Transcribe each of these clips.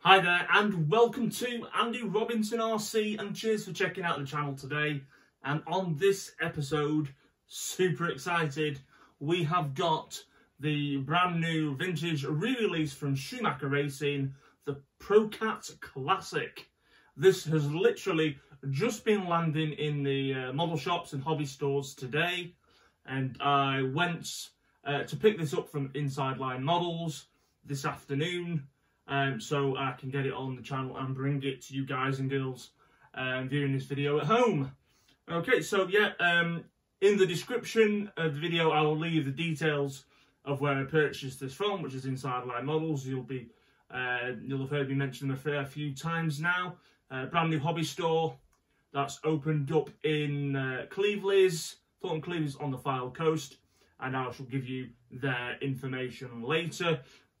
Hi there and welcome to Andy Robinson RC, and cheers for checking out the channel today. And on this episode, super excited, we have got the brand new vintage re-release from Schumacher Racing, the ProCat Classic. This has literally just been landing in the model shops and hobby stores today, and I went to pick this up from Inside Line Models this afternoon. So I can get it on the channel and bring it to you guys and girls viewing this video at home. Okay, so yeah, in the description of the video I will leave the details of where I purchased this from, which is Inside Line Models. You'll have heard me mention them a fair few times now. Brand new hobby store that's opened up in Cleveleys, Thornton Cleveleys on the Fylde Coast, and I shall give you their information later.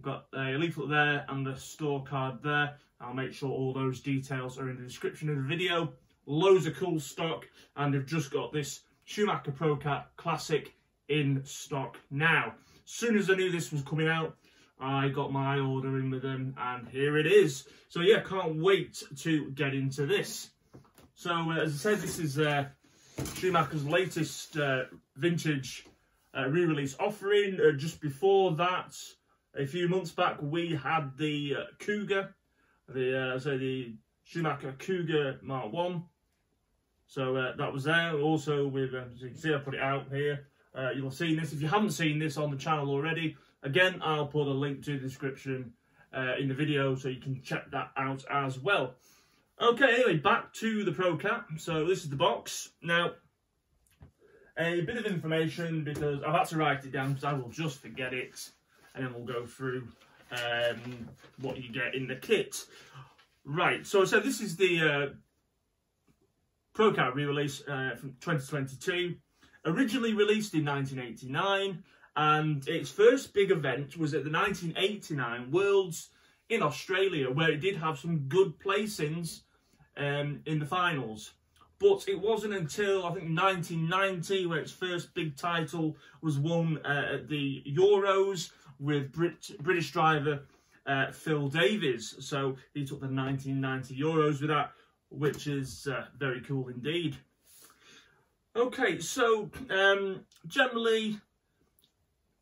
Got a leaflet there and the store card there. I'll make sure all those details are in the description of the video. Loads of cool stock, and they've just got this Schumacher ProCat Classic in stock now. As soon as I knew this was coming out, I got my order in with them, and here it is. So yeah, can't wait to get into this. So as I said, this is Schumacher's latest vintage re-release offering. Just before that, a few months back, we had the Cougar, the Schumacher Cougar Mark 1. So that was there. Also with, as you can see, I put it out here. You'll have seen this. If you haven't seen this on the channel already, again, I'll put a link to the description in the video so you can check that out as well. Okay, anyway, back to the ProCat. So this is the box. Now, a bit of information, because I've had to write it down because I will just forget it. And then we'll go through what you get in the kit. Right, so this is the ProCat re-release from 2022. Originally released in 1989, and its first big event was at the 1989 Worlds in Australia, where it did have some good placings in the finals. But it wasn't until, I think, 1990 where its first big title was won at the Euros with British driver Phil Davies. So he took the 1990 Euros with that, which is very cool indeed. Okay, so generally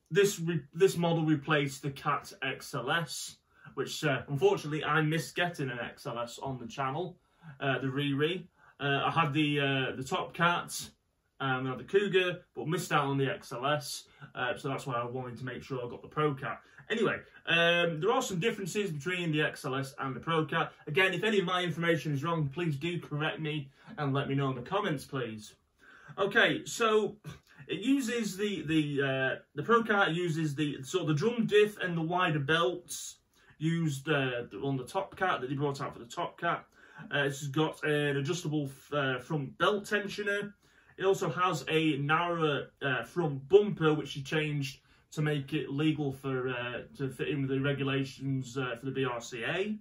this model replaced the Cat XLS, which unfortunately I missed getting an XLS on the channel, the re-re. I had the Top Cat, I had the Cougar, but missed out on the XLS, so that's why I wanted to make sure I got the ProCat. Anyway, there are some differences between the XLS and the ProCat. Again, if any of my information is wrong, please do correct me and let me know in the comments, please. Okay, so it uses the ProCat uses the sort of the drum diff and the wider belts used on the Top Cat that they brought out for the Top Cat. It's got an adjustable front belt tensioner. It also has a narrower front bumper, which he changed to make it legal for to fit in with the regulations for the BRCA.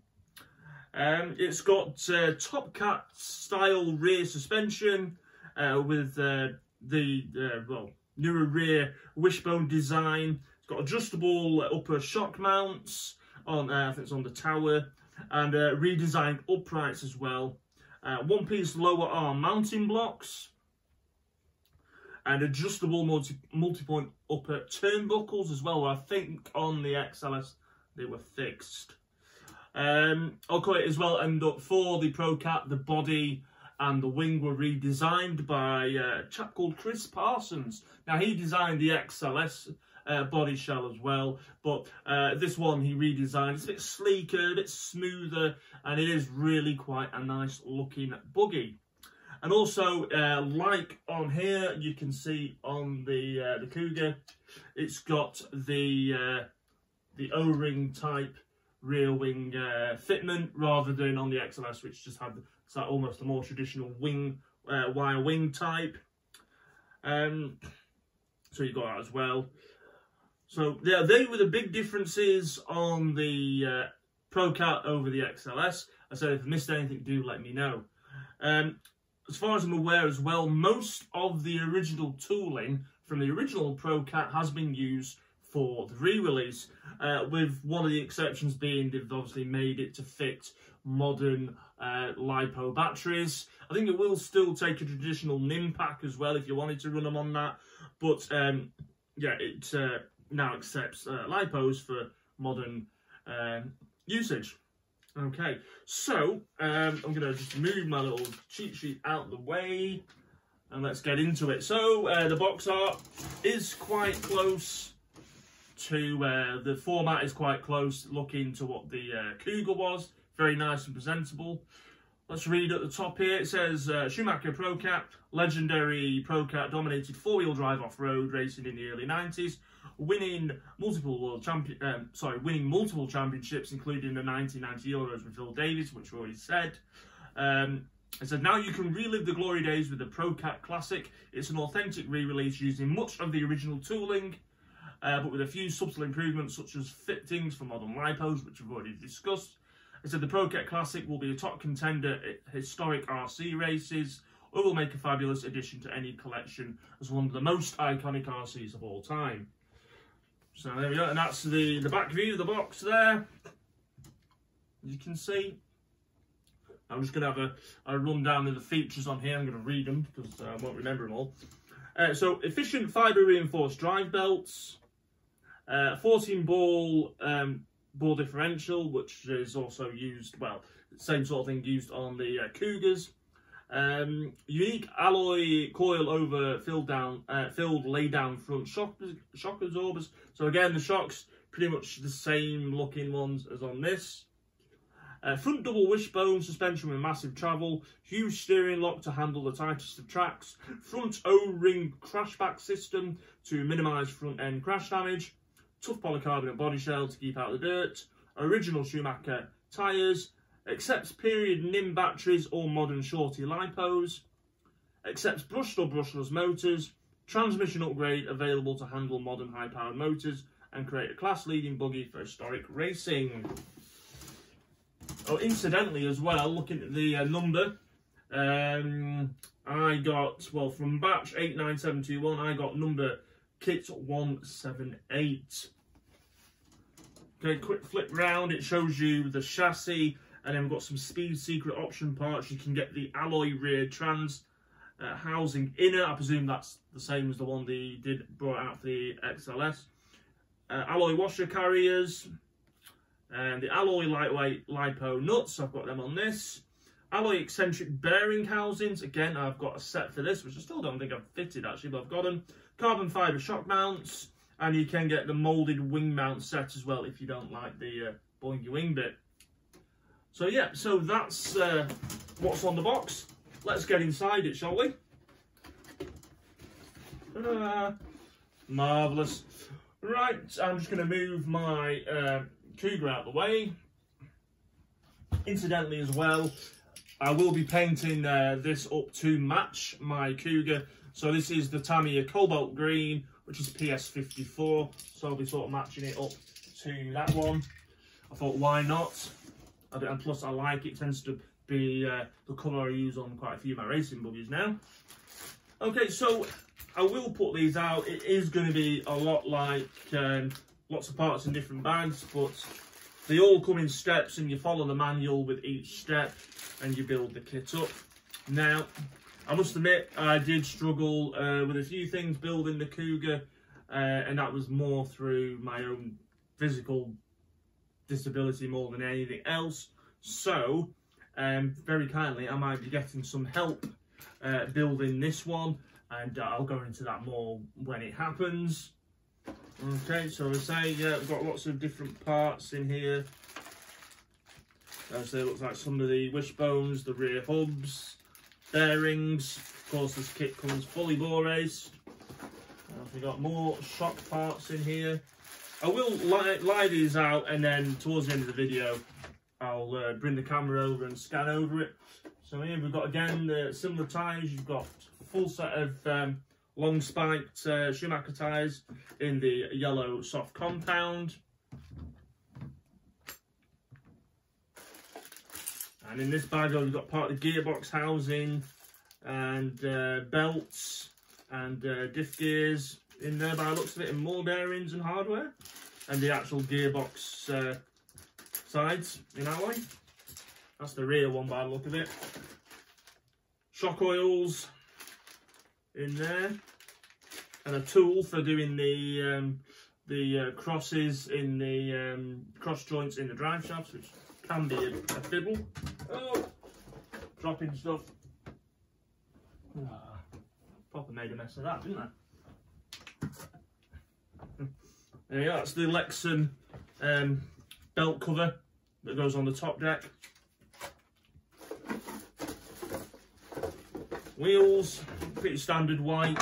It's got Top Cat style rear suspension with well, newer rear wishbone design. It's got adjustable upper shock mounts on I think it's on the tower, and redesigned uprights as well. One-piece lower arm mounting blocks, and adjustable multi-point upper turnbuckles as well. I think on the XLS they were fixed. Okay, as well, and for the ProCat, the body and the wing were redesigned by a chap called Chris Parsons. Now, he designed the XLS body shell as well, but this one he redesigned. It's a bit sleeker, a bit smoother, and it is really quite a nice looking buggy. And also, like on here, you can see on the Cougar, it's got the O-ring type rear wing fitment, rather than on the XLS, which just had almost a more traditional wing wire wing type. So you got that as well. So yeah, they were the big differences on the ProCat over the XLS. I said if I missed anything, do let me know. As far as I'm aware as well, most of the original tooling from the original ProCat has been used for the re-release. with one of the exceptions being they've obviously made it to fit modern LiPo batteries. I think it will still take a traditional NIM pack as well if you wanted to run them on that, but yeah, it now accepts LiPos for modern usage. Okay, so I'm going to just move my little cheat sheet out the way and let's get into it. So the box art is quite close to, the format is quite close looking to what the Cougar was. Very nice and presentable. Let's read at the top here. It says, Schumacher ProCat, legendary ProCat dominated four-wheel drive off-road racing in the early 90s. Winning multiple championships, including the 1990 Euros with Phil Davis, which we already said. It said, now you can relive the glory days with the ProCat Classic. It's an authentic re-release using much of the original tooling, but with a few subtle improvements such as fittings for modern LiPos, which we've already discussed. It said the ProCat Classic will be a top contender at historic RC races, or will make a fabulous addition to any collection as one of the most iconic RCs of all time. So there we go, and that's the back view of the box there. As you can see, I'm just going to have a rundown of the features on here. I'm going to read them because I won't remember them all. So efficient fibre reinforced drive belts, 14-ball ball differential, which is also used, well, same sort of thing used on the Cougars. Unique alloy coil over filled lay down front shock absorbers. So again, the shocks pretty much the same looking ones as on this. Front double wishbone suspension with massive travel, huge steering lock to handle the tightest of tracks, front O-ring crashback system to minimise front end crash damage, tough polycarbonate body shell to keep out the dirt, original Schumacher tyres, accepts period NIM batteries or modern shorty LiPos, accepts brushed or brushless motors, transmission upgrade available to handle modern high-powered motors and create a class-leading buggy for historic racing. Oh, incidentally as well, looking at the number, I got, well, from batch 89721, I got number kit 178. Okay, quick flip round, it shows you the chassis, and then we've got some speed secret option parts. You can get the alloy rear trans housing inner. I presume that's the same as the one they brought out for the XLS. Alloy washer carriers, and the alloy lightweight LiPo nuts. I've got them on this. Alloy eccentric bearing housings. Again, I've got a set for this, which I still don't think I've fitted actually, but I've got them. Carbon fibre shock mounts, and you can get the moulded wing mount set as well if you don't like the boingy wing bit. So yeah, so that's what's on the box. Let's get inside it, shall we? Marvellous. Right, I'm just going to move my Cougar out of the way. Incidentally as well, I will be painting this up to match my Cougar. So this is the Tamiya Cobalt Green, which is PS54. So I'll be sort of matching it up to that one. I thought, why not? And plus I like it, tends to be the colour I use on quite a few of my racing buggies now. Okay, so I will put these out. It is going to be a lot like lots of parts in different bags, but they all come in steps and you follow the manual with each step and you build the kit up. Now, I must admit, I did struggle with a few things building the Cougar, and that was more through my own physical disability more than anything else. So, very kindly, I might be getting some help building this one, and I'll go into that more when it happens. Okay, so as I say, yeah, we've got lots of different parts in here. As they look like some of the wishbones, the rear hubs, bearings. Of course, this kit comes fully bore raced. We've got more shock parts in here. I will lie these out, and then towards the end of the video, I'll bring the camera over and scan over it. So here we've got, again, the similar tyres. You've got a full set of long spiked Schumacher tyres in the yellow soft compound. And in this bag, we've got part of the gearbox housing and belts and diff gears in there by the looks of it, and more bearings and hardware. and the actual gearbox sides in alloy. That's the rear one by the look of it. Shock oils in there, and a tool for doing the crosses in the cross joints in the drive shafts, which can be a fiddle. Oh, dropping stuff. Ah, Papa made a mess of that, didn't I? There you go, that's the Lexan belt cover that goes on the top deck. Wheels, pretty standard white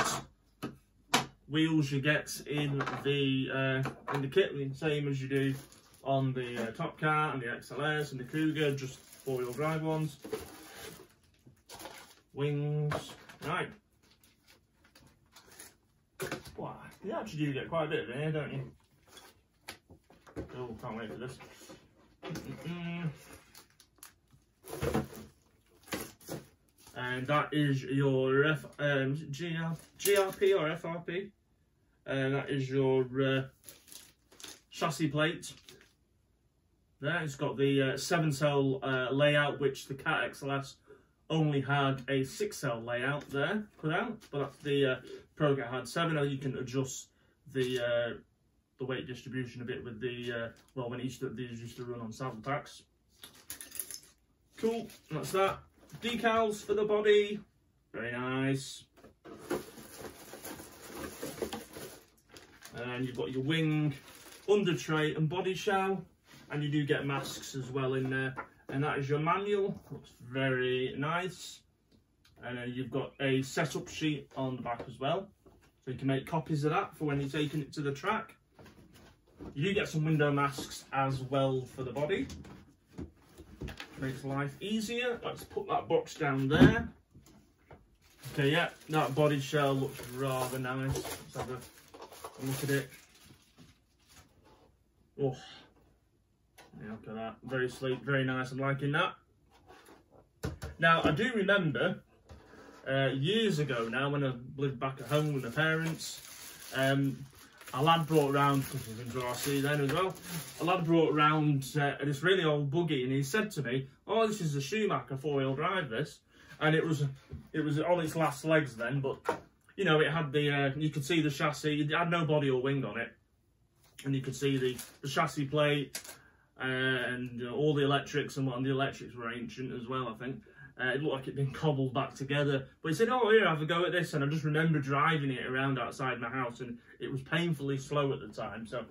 wheels you get in the kit, same as you do on the Top Cat and the XLS and the Cougar, just four-wheel drive ones. Wings, right. Wow, you actually do get quite a bit of it here, don't you? Oh, can't wait for this. And that is your GRP or FRP. That is your chassis plate. There, it's got the 7-cell layout, which the Cat XLS only had a 6-cell layout there put out, but that's the ProCat had 7. You can adjust the weight distribution a bit with the well, when these used to run on saddle packs. Cool, that's that. Decals for the body, very nice. And you've got your wing, under tray and body shell, and you do get masks as well in there. And that is your manual, looks very nice. And then you've got a setup sheet on the back as well, so you can make copies of that for when you're taking it to the track. You do get some window masks as well for the body. Makes life easier. Let's put that box down there. Okay, yeah, that body shell looks rather nice. Let's have a look at it. Oh, yeah, look at that. Very sleek, very nice. I'm liking that. Now, I do remember years ago now, when I lived back at home with my parents, a lad brought around, because we was in RC then as well, a lad brought around this really old buggy, and he said to me, oh, this is a Schumacher 4-wheel drive, this. And it was on its last legs then, but, you know, it had the, you could see the chassis, it had no body or wing on it. And you could see the chassis plate, and all the electrics, and the electrics were ancient as well, I think. It looked like it'd been cobbled back together. But he said, oh, here, have a go at this. And I just remember driving it around outside my house, and it was painfully slow at the time. So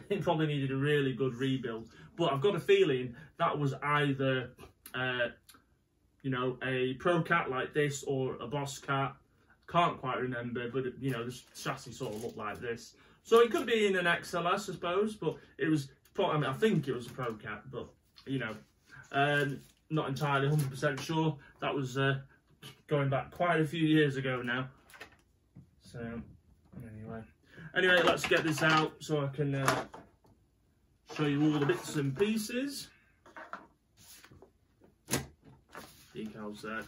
it probably needed a really good rebuild. But I've got a feeling that was either, you know, a ProCat like this or a Boss Cat. Can't quite remember, but, you know, the chassis sort of looked like this. So it could be in an XLS, I suppose, but it was, I mean, I think it was a ProCat, but, you know, not entirely 100% sure. That was going back quite a few years ago now. So anyway, let's get this out so I can show you all the bits and pieces. Decals there.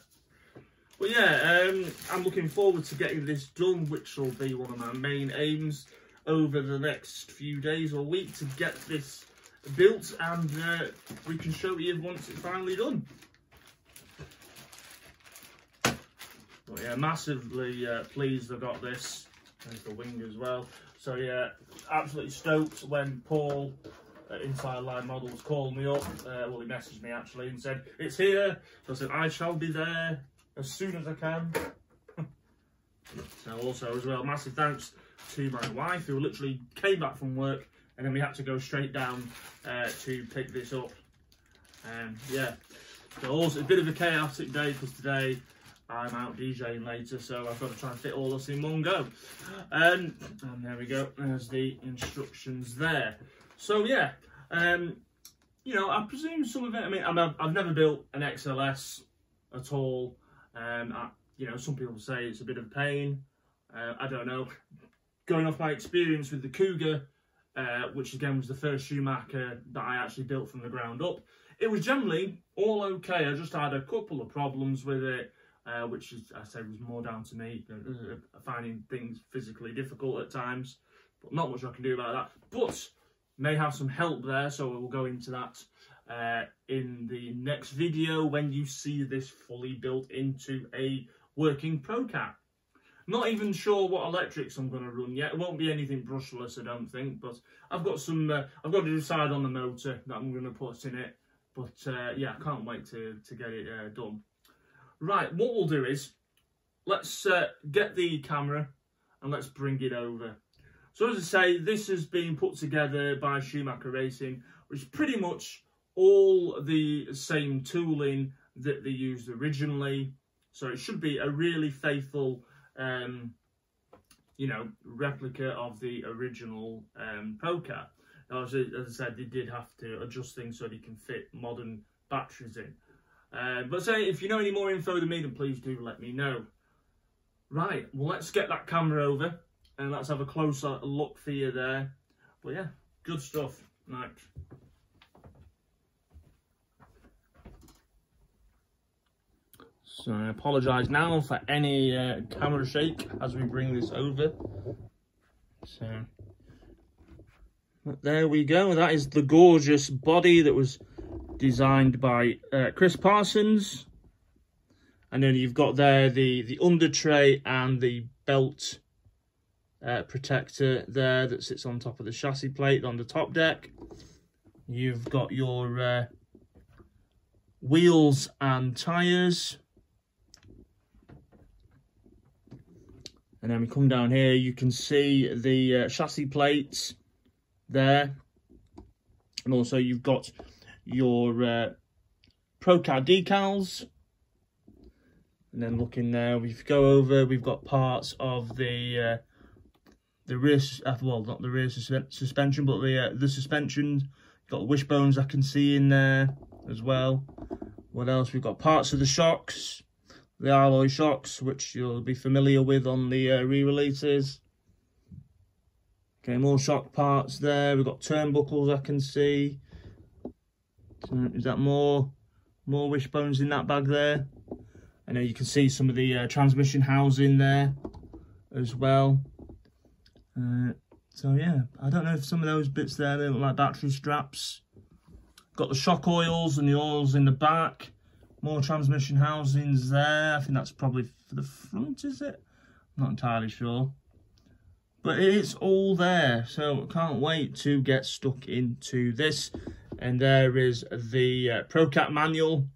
But yeah, I'm looking forward to getting this done, which will be one of my main aims over the next few days or week, to get this built, and we can show you once it's finally done. But yeah, massively pleased I got this. There's the wing as well. So yeah, absolutely stoked when Paul Inside Line Models called me up. Well, he messaged me actually and said, it's here. So I said, I shall be there as soon as I can. So also as well, massive thanks to my wife, who literally came back from work, and then we had to go straight down to pick this up. Yeah, so also a bit of a chaotic day, because today I'm out DJing later, so I've got to try and fit all this in one go. And there we go, there's the instructions there. So yeah, you know, I presume some of it, I mean, I've never built an XLS at all. You know, some people say it's a bit of a pain. I don't know. Going off my experience with the Cougar, which again was the first Schumacher that I actually built from the ground up, it was generally all okay. I just had a couple of problems with it, which is, I say, was more down to me finding things physically difficult at times, but not much I can do about that. But may have some help there, so we'll go into that in the next video when you see this fully built into a working ProCat. Not even sure what electrics I'm going to run yet. It won't be anything brushless, I don't think, but I've got some, I've got to decide on the motor that I'm going to put in it, but yeah, I can't wait to get it done. Right, what we'll do is, let's get the camera and let's bring it over. So as I say, this has been put together by Schumacher Racing, which is pretty much all the same tooling that they used originally. So it should be a really faithful, you know, replica of the original ProCat. Now, as I said, they did have to adjust things so they can fit modern batteries in. But say, if you know any more info than me, then please do let me know. Right, well, let's get that camera over and let's have a closer look for you there. But yeah, good stuff. Right. So I apologise now for any camera shake as we bring this over. So there we go. That is the gorgeous body that was designed by Chris Parsons. And then you've got there the under tray and the belt protector there that sits on top of the chassis plate on the top deck. You've got your wheels and tyres. And then we come down here, you can see the chassis plates there. And also you've got your ProCat decals. And then looking there, we go over, we've got parts of the rear, well, not the rear suspension, but the suspension. Got wishbones I can see in there as well. What else? We've got parts of the shocks, the alloy shocks, which you'll be familiar with on the re-releases. Okay, more shock parts there. We've got turnbuckles I can see. Is that more wishbones in that bag there? I know you can see some of the transmission housing there as well. So yeah, I don't know if some of those bits there, they look like battery straps. Got the shock oils and the oils in the back. More transmission housings there. I think that's probably for the front, is it? I'm not entirely sure. But it's all there, so I can't wait to get stuck into this. And there is the ProCat manual.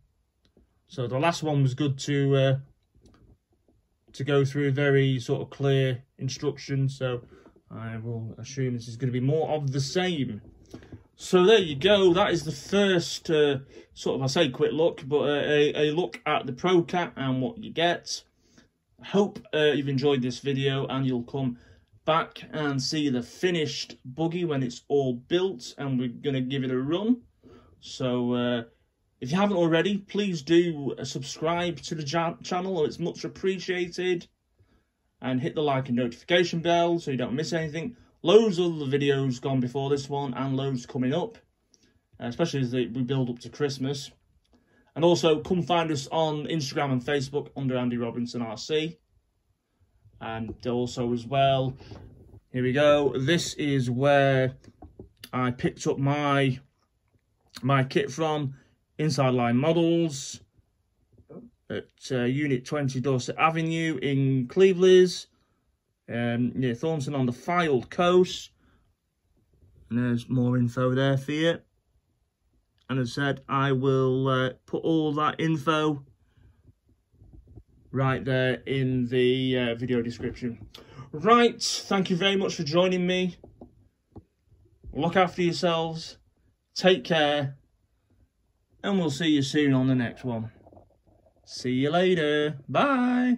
So the last one was good to go through, very sort of clear instructions. So I will assume this is going to be more of the same. So there you go. That is the first sort of, I say quick look, but a look at the ProCat and what you get. I hope you've enjoyed this video and you'll come back and see the finished buggy when it's all built and we're going to give it a run. So if you haven't already, please do subscribe to the channel. It's much appreciated. And hit the like and notification bell so you don't miss anything. Loads of other videos gone before this one and loads coming up. Especially as we build up to Christmas. And also come find us on Instagram and Facebook under Andy Robinson RC. And also as well, here we go. This is where I picked up my kit from. Inside Line Models at Unit 20 Dorset Avenue in Cleveleys, near Thornton on the Fylde coast. And there's more info there for you. And as I said, I will put all that info right there in the video description. Right, thank you very much for joining me. Look after yourselves. Take care. And we'll see you soon on the next one. See you later. Bye.